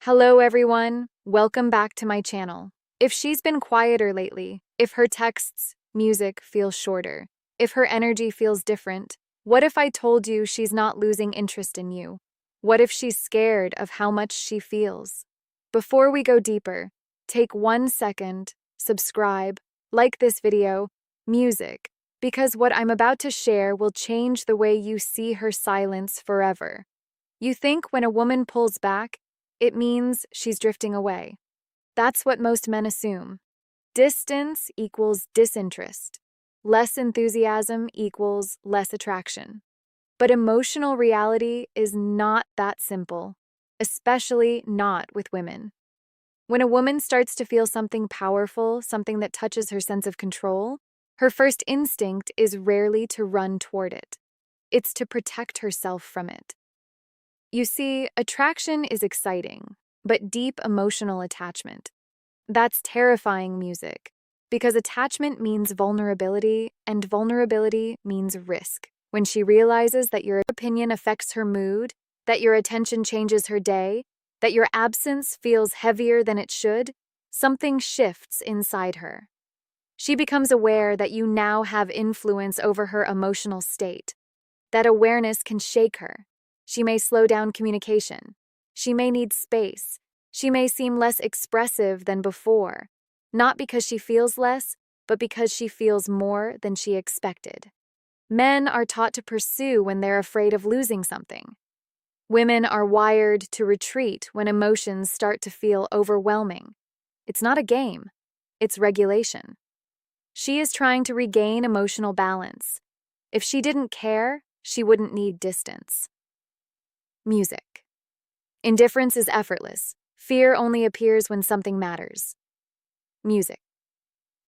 Hello everyone, welcome back to my channel. If she's been quieter lately, if her texts, music feels shorter, if her energy feels different, what if I told you she's not losing interest in you? What if she's scared of how much she feels? Before we go deeper, take 1 second, subscribe, like this video, music, because what I'm about to share will change the way you see her silence forever. You think when a woman pulls back, it means she's drifting away. That's what most men assume. Distance equals disinterest. Less enthusiasm equals less attraction. But emotional reality is not that simple, especially not with women. When a woman starts to feel something powerful, something that touches her sense of control, her first instinct is rarely to run toward it. It's to protect herself from it. You see, attraction is exciting, but deep emotional attachment. That's terrifying music, because attachment means vulnerability, and vulnerability means risk. When she realizes that your opinion affects her mood, that your attention changes her day, that your absence feels heavier than it should, something shifts inside her. She becomes aware that you now have influence over her emotional state. That awareness can shake her. She may slow down communication. She may need space. She may seem less expressive than before, not because she feels less, but because she feels more than she expected. Men are taught to pursue when they're afraid of losing something. Women are wired to retreat when emotions start to feel overwhelming. It's not a game, it's regulation. She is trying to regain emotional balance. If she didn't care, she wouldn't need distance. Music. Indifference is effortless. Fear only appears when something matters. Music.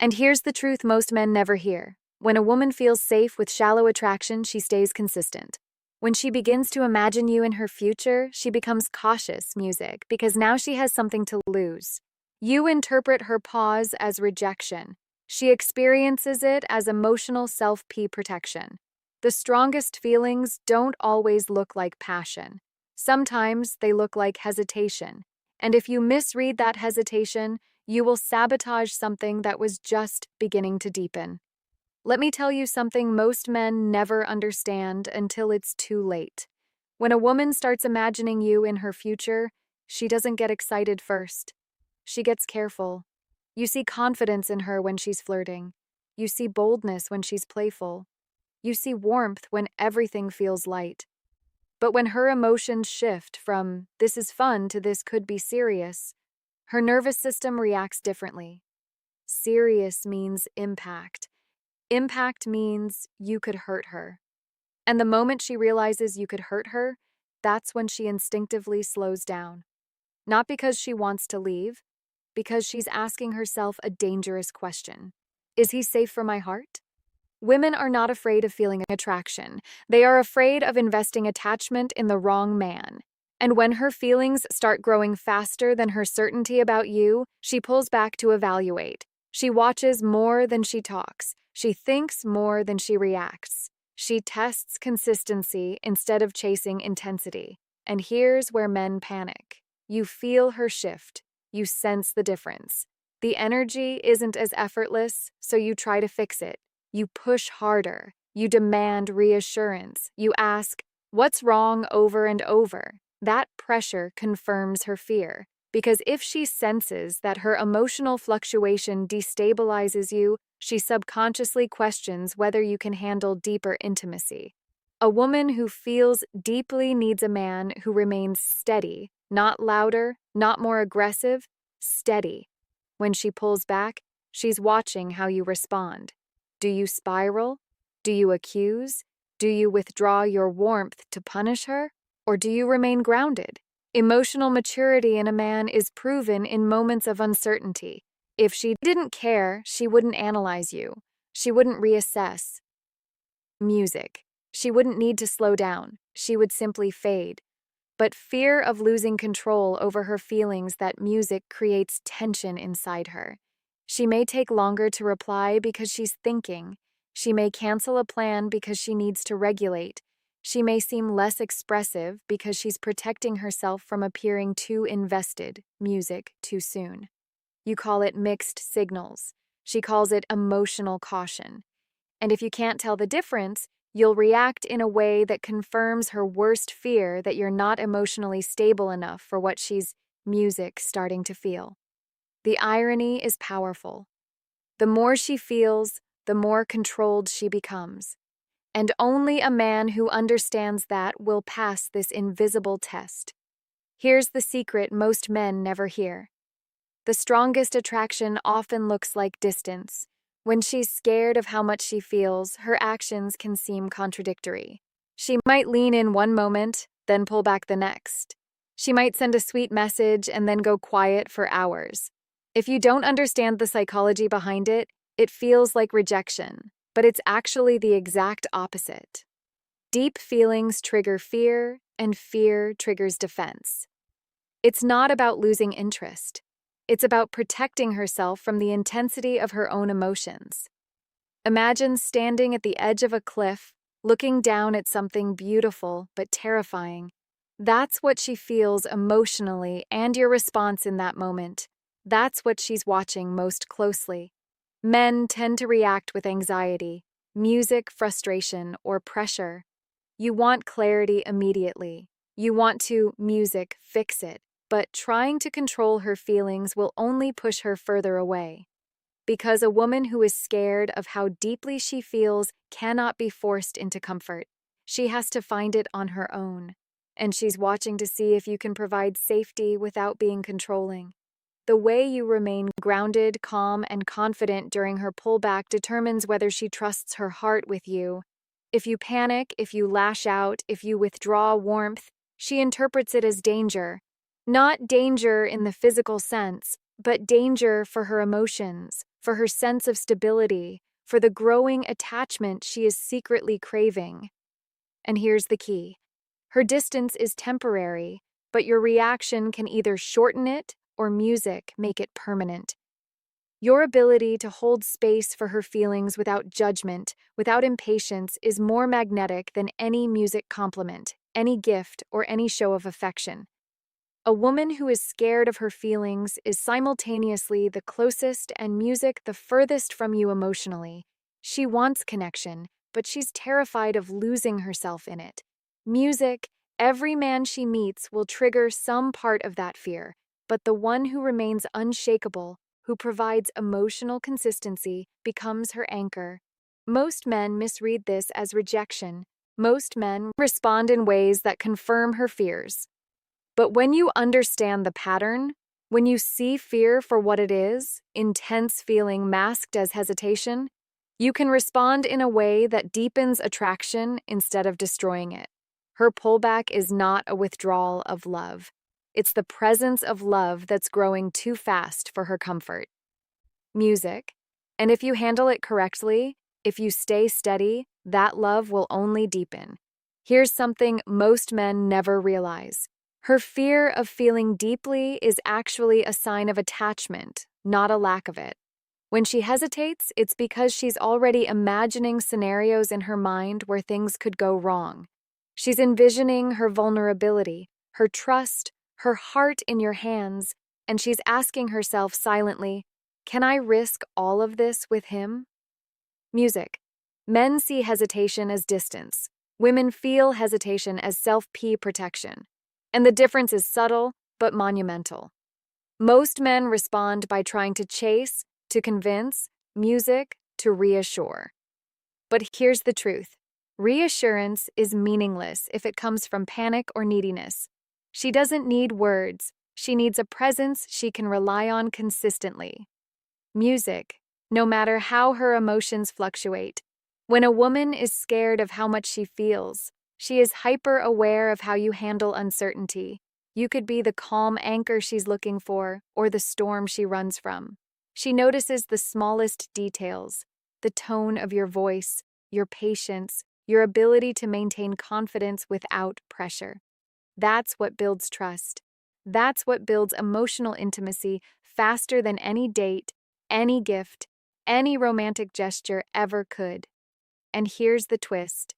And here's the truth most men never hear. When a woman feels safe with shallow attraction, she stays consistent. When she begins to imagine you in her future, she becomes cautious, music, because now she has something to lose. You interpret her pause as rejection. She experiences it as emotional self-protection. The strongest feelings don't always look like passion. Sometimes they look like hesitation. And if you misread that hesitation, you will sabotage something that was just beginning to deepen. Let me tell you something most men never understand until it's too late. When a woman starts imagining you in her future, she doesn't get excited first. She gets careful. You see confidence in her when she's flirting. You see boldness when she's playful. You see warmth when everything feels light. But when her emotions shift from this is fun to this could be serious, her nervous system reacts differently. Serious means impact. Impact means you could hurt her. And the moment she realizes you could hurt her, that's when she instinctively slows down. Not because she wants to leave, because she's asking herself a dangerous question. Is he safe for my heart? Women are not afraid of feeling attraction. They are afraid of investing attachment in the wrong man. And when her feelings start growing faster than her certainty about you, she pulls back to evaluate. She watches more than she talks. She thinks more than she reacts. She tests consistency instead of chasing intensity. And here's where men panic. You feel her shift. You sense the difference. The energy isn't as effortless, so you try to fix it. You push harder. You demand reassurance. You ask, "What's wrong?" over and over. That pressure confirms her fear, because if she senses that her emotional fluctuation destabilizes you, she subconsciously questions whether you can handle deeper intimacy. A woman who feels deeply needs a man who remains steady, not louder, not more aggressive, steady. When she pulls back, she's watching how you respond. Do you spiral? Do you accuse? Do you withdraw your warmth to punish her? Or do you remain grounded? Emotional maturity in a man is proven in moments of uncertainty. If she didn't care, she wouldn't analyze you. She wouldn't reassess. Music. She wouldn't need to slow down. She would simply fade. But fear of losing control over her feelings, that music creates tension inside her. She may take longer to reply because she's thinking. She may cancel a plan because she needs to regulate. She may seem less expressive because she's protecting herself from appearing too invested, music, too soon. You call it mixed signals. She calls it emotional caution. And if you can't tell the difference, you'll react in a way that confirms her worst fear that you're not emotionally stable enough for what she's music starting to feel. The irony is powerful. The more she feels, the more controlled she becomes. And only a man who understands that will pass this invisible test. Here's the secret most men never hear. The strongest attraction often looks like distance. When she's scared of how much she feels, her actions can seem contradictory. She might lean in one moment, then pull back the next. She might send a sweet message and then go quiet for hours. If you don't understand the psychology behind it, it feels like rejection, but it's actually the exact opposite. Deep feelings trigger fear, and fear triggers defense. It's not about losing interest. It's about protecting herself from the intensity of her own emotions. Imagine standing at the edge of a cliff, looking down at something beautiful but terrifying. That's what she feels emotionally, and your response in that moment. That's what she's watching most closely. Men tend to react with anxiety, music, frustration, or pressure. You want clarity immediately. You want to, music, fix it. But trying to control her feelings will only push her further away. Because a woman who is scared of how deeply she feels cannot be forced into comfort. She has to find it on her own. And she's watching to see if you can provide safety without being controlling. The way you remain grounded, calm, and confident during her pullback determines whether she trusts her heart with you. If you panic, if you lash out, if you withdraw warmth, she interprets it as danger. Not danger in the physical sense, but danger for her emotions, for her sense of stability, for the growing attachment she is secretly craving. And here's the key. Her distance is temporary, but your reaction can either shorten it or music make it permanent. Your ability to hold space for her feelings without judgment, without impatience, is more magnetic than any music compliment, any gift, or any show of affection. A woman who is scared of her feelings is simultaneously the closest and music the furthest from you emotionally. She wants connection, but she's terrified of losing herself in it. Music, every man she meets will trigger some part of that fear, but the one who remains unshakable, who provides emotional consistency, becomes her anchor. Most men misread this as rejection. Most men respond in ways that confirm her fears. But when you understand the pattern, when you see fear for what it is, intense feeling masked as hesitation, you can respond in a way that deepens attraction instead of destroying it. Her pullback is not a withdrawal of love. It's the presence of love that's growing too fast for her comfort. Music. And if you handle it correctly, if you stay steady, that love will only deepen. Here's something most men never realize. Her fear of feeling deeply is actually a sign of attachment, not a lack of it. When she hesitates, it's because she's already imagining scenarios in her mind where things could go wrong. She's envisioning her vulnerability, her trust, her heart in your hands, and she's asking herself silently, can I risk all of this with him? Music. Men see hesitation as distance. Women feel hesitation as self-P protection. And the difference is subtle, but monumental. Most men respond by trying to chase, to convince, music, to reassure. But here's the truth. Reassurance is meaningless if it comes from panic or neediness. She doesn't need words. She needs a presence she can rely on consistently. Music, no matter how her emotions fluctuate. When a woman is scared of how much she feels, she is hyper-aware of how you handle uncertainty. You could be the calm anchor she's looking for, or the storm she runs from. She notices the smallest details, the tone of your voice, your patience, your ability to maintain confidence without pressure. That's what builds trust. That's what builds emotional intimacy faster than any date, any gift, any romantic gesture ever could. And here's the twist.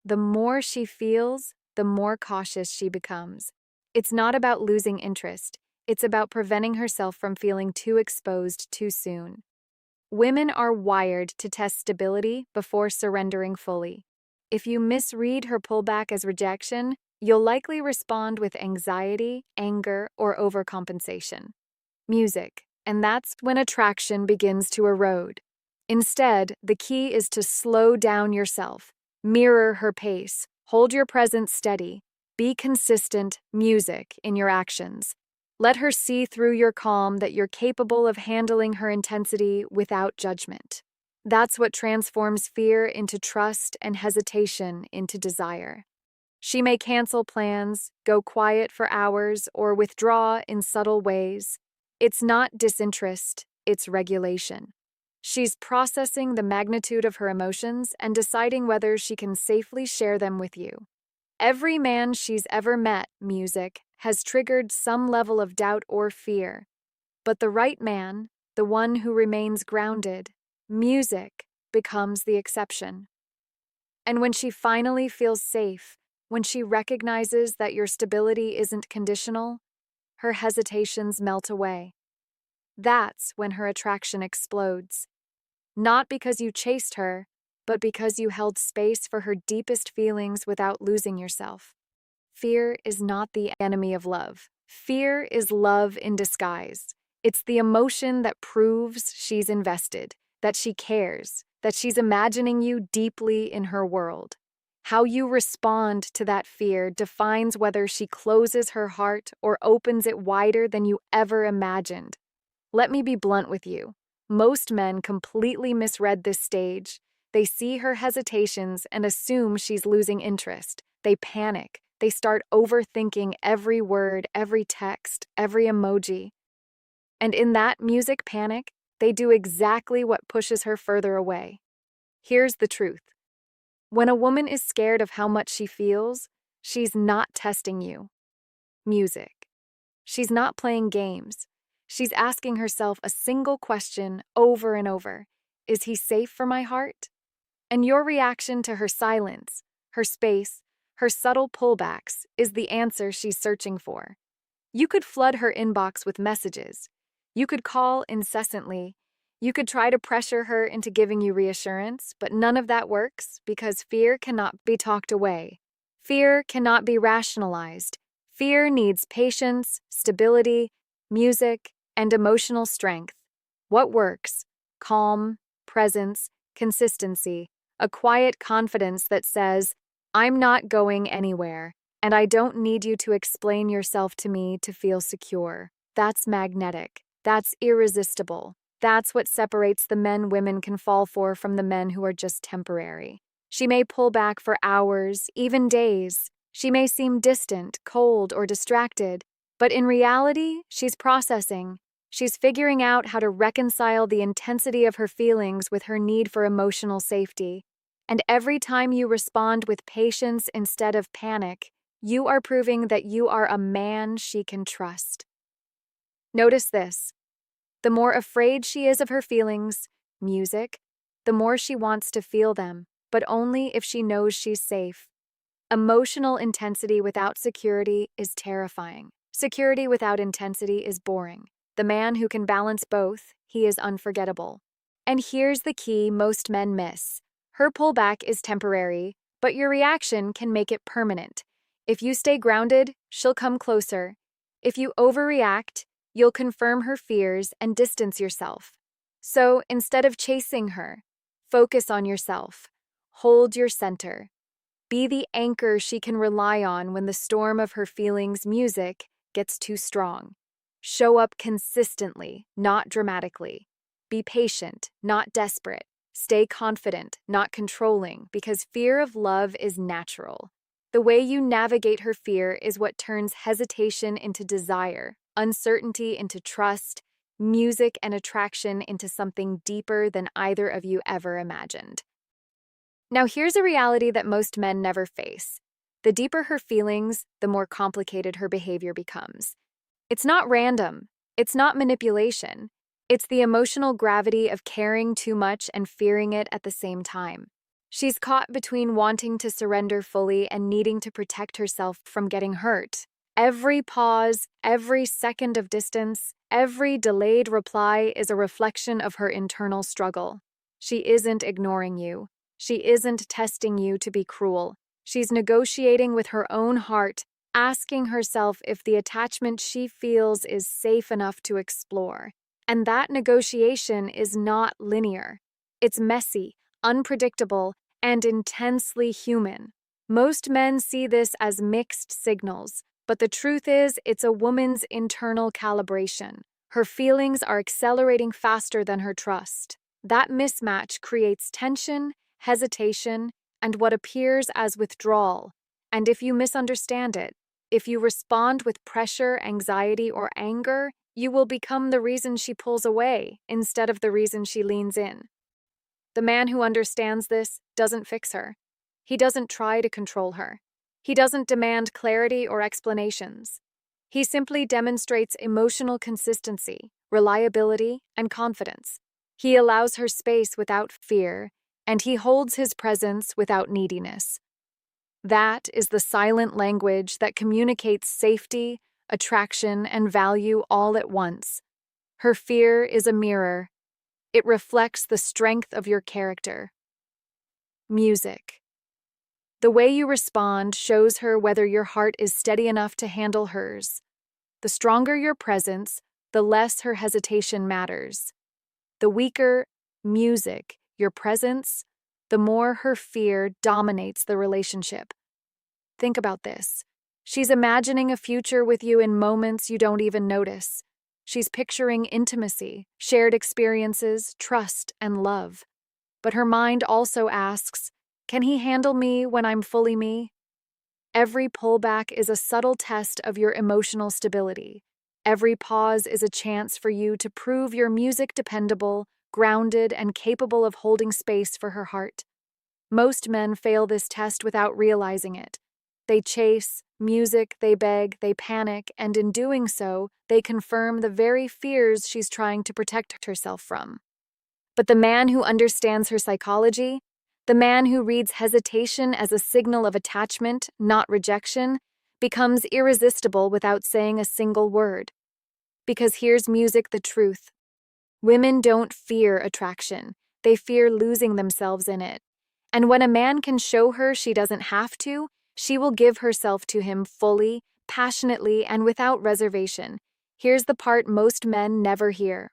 The more she feels, the more cautious she becomes. It's not about losing interest, it's about preventing herself from feeling too exposed too soon. Women are wired to test stability before surrendering fully. If you misread her pullback as rejection, you'll likely respond with anxiety, anger, or overcompensation. Music, and that's when attraction begins to erode. Instead, the key is to slow down yourself, mirror her pace, hold your presence steady, be consistent music in your actions. Let her see through your calm that you're capable of handling her intensity without judgment. That's what transforms fear into trust and hesitation into desire. She may cancel plans, go quiet for hours, or withdraw in subtle ways. It's not disinterest, it's regulation. She's processing the magnitude of her emotions and deciding whether she can safely share them with you. Every man she's ever met, music, has triggered some level of doubt or fear. But the right man, the one who remains grounded, music, becomes the exception. And when she finally feels safe, when she recognizes that your stability isn't conditional, her hesitations melt away. That's when her attraction explodes. Not because you chased her, but because you held space for her deepest feelings without losing yourself. Fear is not the enemy of love. Fear is love in disguise. It's the emotion that proves she's invested, that she cares, that she's imagining you deeply in her world. How you respond to that fear defines whether she closes her heart or opens it wider than you ever imagined. Let me be blunt with you. Most men completely misread this stage. They see her hesitations and assume she's losing interest. They panic. They start overthinking every word, every text, every emoji. And in that music panic, they do exactly what pushes her further away. Here's the truth. When a woman is scared of how much she feels, she's not testing you. Music. She's not playing games. She's asking herself a single question over and over. Is he safe for my heart? And your reaction to her silence, her space, her subtle pullbacks is the answer she's searching for. You could flood her inbox with messages. You could call incessantly. You could try to pressure her into giving you reassurance, but none of that works because fear cannot be talked away. Fear cannot be rationalized. Fear needs patience, stability, music, and emotional strength. What works? Calm, presence, consistency, a quiet confidence that says, I'm not going anywhere, and I don't need you to explain yourself to me to feel secure. That's magnetic. That's irresistible. That's what separates the men women can fall for from the men who are just temporary. She may pull back for hours, even days. She may seem distant, cold, or distracted, but in reality, she's processing. She's figuring out how to reconcile the intensity of her feelings with her need for emotional safety. And every time you respond with patience instead of panic, you are proving that you are a man she can trust. Notice this. The more afraid she is of her feelings, music, the more she wants to feel them, but only if she knows she's safe. Emotional intensity without security is terrifying. Security without intensity is boring. The man who can balance both, he is unforgettable. And here's the key most men miss. Her pullback is temporary, but your reaction can make it permanent. If you stay grounded, she'll come closer. If you overreact, you'll confirm her fears and distance yourself. So instead of chasing her, focus on yourself. Hold your center. Be the anchor she can rely on when the storm of her feelings' music gets too strong. Show up consistently, not dramatically. Be patient, not desperate. Stay confident, not controlling, because fear of love is natural. The way you navigate her fear is what turns hesitation into desire, uncertainty into trust, music and attraction into something deeper than either of you ever imagined. Now here's a reality that most men never face. The deeper her feelings, the more complicated her behavior becomes. It's not random. It's not manipulation. It's the emotional gravity of caring too much and fearing it at the same time. She's caught between wanting to surrender fully and needing to protect herself from getting hurt. Every pause, every second of distance, every delayed reply is a reflection of her internal struggle. She isn't ignoring you. She isn't testing you to be cruel. She's negotiating with her own heart, asking herself if the attachment she feels is safe enough to explore. And that negotiation is not linear. It's messy, unpredictable, and intensely human. Most men see this as mixed signals, but the truth is it's a woman's internal calibration. Her feelings are accelerating faster than her trust. That mismatch creates tension, hesitation, and what appears as withdrawal. And if you misunderstand it, if you respond with pressure, anxiety, or anger, you will become the reason she pulls away instead of the reason she leans in. The man who understands this doesn't fix her. He doesn't try to control her. He doesn't demand clarity or explanations. He simply demonstrates emotional consistency, reliability, and confidence. He allows her space without fear, and he holds his presence without neediness. That is the silent language that communicates safety, attraction, and value all at once. Her fear is a mirror. It reflects the strength of your character. Music. The way you respond shows her whether your heart is steady enough to handle hers. The stronger your presence, the less her hesitation matters. The weaker music, your presence, the more her fear dominates the relationship. Think about this. She's imagining a future with you in moments you don't even notice. She's picturing intimacy, shared experiences, trust, and love. But her mind also asks, can he handle me when I'm fully me? Every pullback is a subtle test of your emotional stability. Every pause is a chance for you to prove your music dependable, grounded, and capable of holding space for her heart. Most men fail this test without realizing it. They chase music, they beg, they panic, and in doing so, they confirm the very fears she's trying to protect herself from. But the man who understands her psychology, the man who reads hesitation as a signal of attachment, not rejection, becomes irresistible without saying a single word. Because here's music the truth. Women don't fear attraction. They fear losing themselves in it. And when a man can show her she doesn't have to, she will give herself to him fully, passionately, and without reservation. Here's the part most men never hear.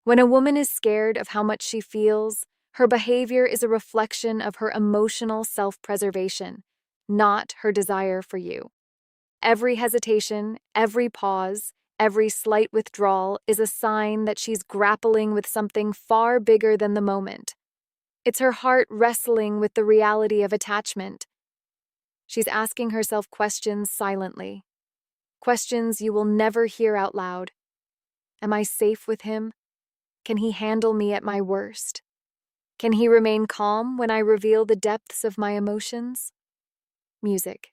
When a woman is scared of how much she feels, her behavior is a reflection of her emotional self-preservation, not her desire for you. Every hesitation, every pause, every slight withdrawal is a sign that she's grappling with something far bigger than the moment. It's her heart wrestling with the reality of attachment. She's asking herself questions silently. Questions you will never hear out loud. Am I safe with him? Can he handle me at my worst? Can he remain calm when I reveal the depths of my emotions? Music.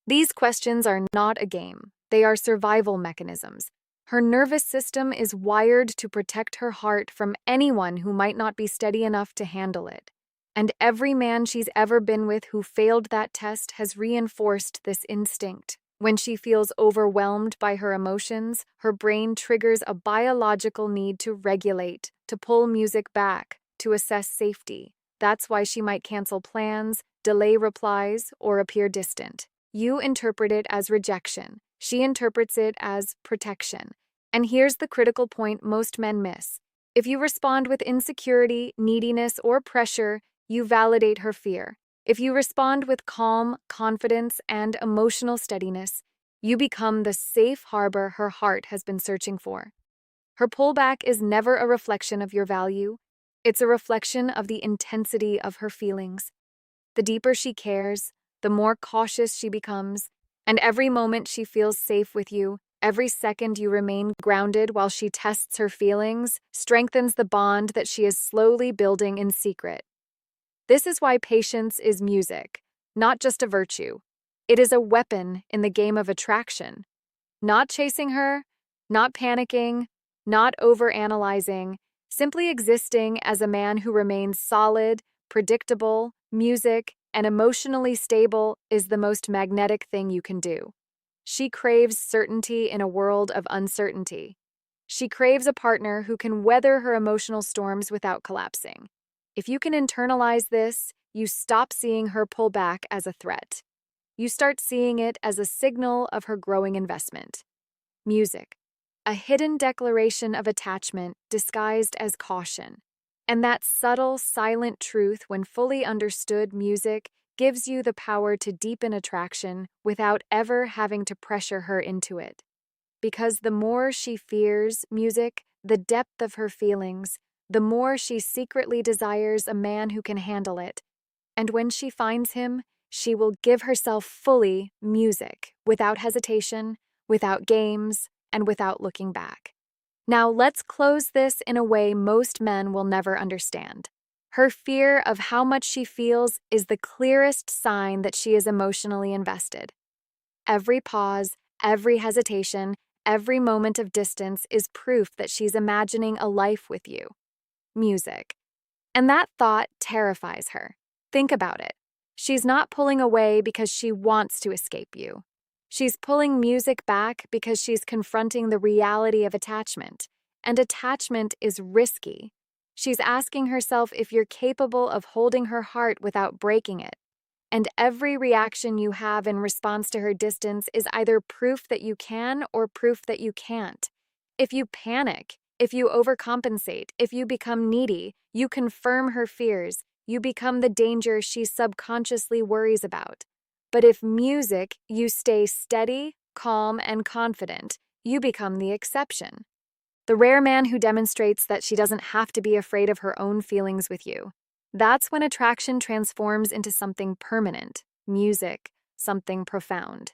These questions are not a game. They are survival mechanisms. Her nervous system is wired to protect her heart from anyone who might not be steady enough to handle it. And every man she's ever been with who failed that test has reinforced this instinct. When she feels overwhelmed by her emotions, her brain triggers a biological need to regulate, to pull music back, to assess safety. That's why she might cancel plans, delay replies, or appear distant. You interpret it as rejection. She interprets it as protection. And here's the critical point most men miss. If you respond with insecurity, neediness, or pressure, you validate her fear. If you respond with calm, confidence, and emotional steadiness, you become the safe harbor her heart has been searching for. Her pullback is never a reflection of your value. It's a reflection of the intensity of her feelings. The deeper she cares, the more cautious she becomes, and every moment she feels safe with you, every second you remain grounded while she tests her feelings, strengthens the bond that she is slowly building in secret. This is why patience is music, not just a virtue. It is a weapon in the game of attraction. Not chasing her, not panicking, not overanalyzing, simply existing as a man who remains solid, predictable, Music, and emotionally stable, is the most magnetic thing you can do. She craves certainty in a world of uncertainty. She craves a partner who can weather her emotional storms without collapsing. If you can internalize this, you stop seeing her pull back as a threat. You start seeing it as a signal of her growing investment. Music, a hidden declaration of attachment disguised as caution. And that subtle, silent truth, when fully understood, music gives you the power to deepen attraction without ever having to pressure her into it. Because the more she fears music, the depth of her feelings, the more she secretly desires a man who can handle it. And when she finds him, she will give herself fully music, without hesitation, without games, and without looking back. Now let's close this in a way most men will never understand. Her fear of how much she feels is the clearest sign that she is emotionally invested. Every pause, every hesitation, every moment of distance is proof that she's imagining a life with you. Music. And that thought terrifies her. Think about it. She's not pulling away because she wants to escape you. She's pulling music back because she's confronting the reality of attachment. And attachment is risky. She's asking herself if you're capable of holding her heart without breaking it. And every reaction you have in response to her distance is either proof that you can or proof that you can't. If you panic, if you overcompensate, if you become needy, you confirm her fears. You become the danger she subconsciously worries about. But if music, you stay steady, calm, and confident, you become the exception. The rare man who demonstrates that she doesn't have to be afraid of her own feelings with you. That's when attraction transforms into something permanent, music, something profound.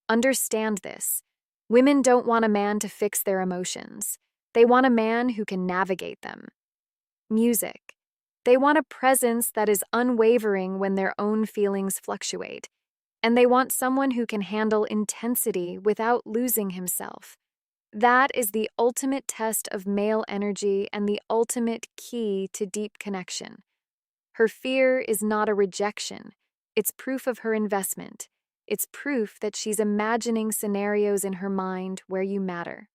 Understand this. Women don't want a man to fix their emotions. They want a man who can navigate them. Music. They want a presence that is unwavering when their own feelings fluctuate. And they want someone who can handle intensity without losing himself. That is the ultimate test of male energy and the ultimate key to deep connection. Her fear is not a rejection. It's proof of her investment. It's proof that she's imagining scenarios in her mind where you matter.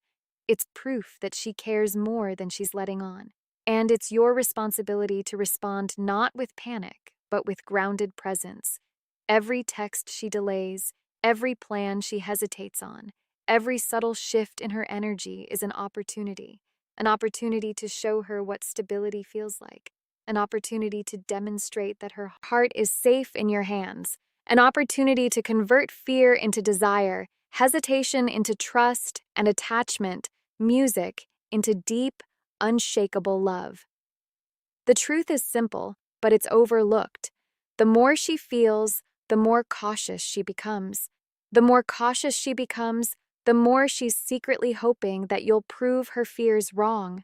It's proof that she cares more than she's letting on. And it's your responsibility to respond not with panic, but with grounded presence. Every text she delays, every plan she hesitates on, every subtle shift in her energy is an opportunity to show her what stability feels like, an opportunity to demonstrate that her heart is safe in your hands, an opportunity to convert fear into desire, hesitation into trust, and attachment, music, into deep, unshakable love. The truth is simple, but it's overlooked. The more she feels, the more cautious she becomes. The more cautious she becomes, the more she's secretly hoping that you'll prove her fears wrong.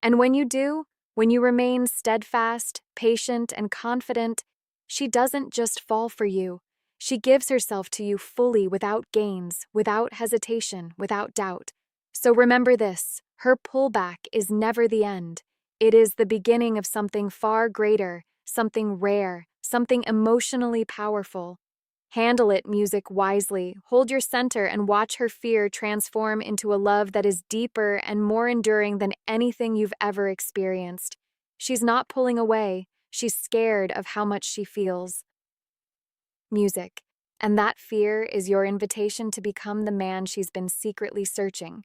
And when you do, when you remain steadfast, patient, and confident, she doesn't just fall for you. She gives herself to you fully, without gains, without hesitation, without doubt. So remember this, her pullback is never the end. It is the beginning of something far greater, something rare, something emotionally powerful. Handle it, music, wisely. Hold your center and watch her fear transform into a love that is deeper and more enduring than anything you've ever experienced. She's not pulling away. She's scared of how much she feels. Music. And that fear is your invitation to become the man she's been secretly searching.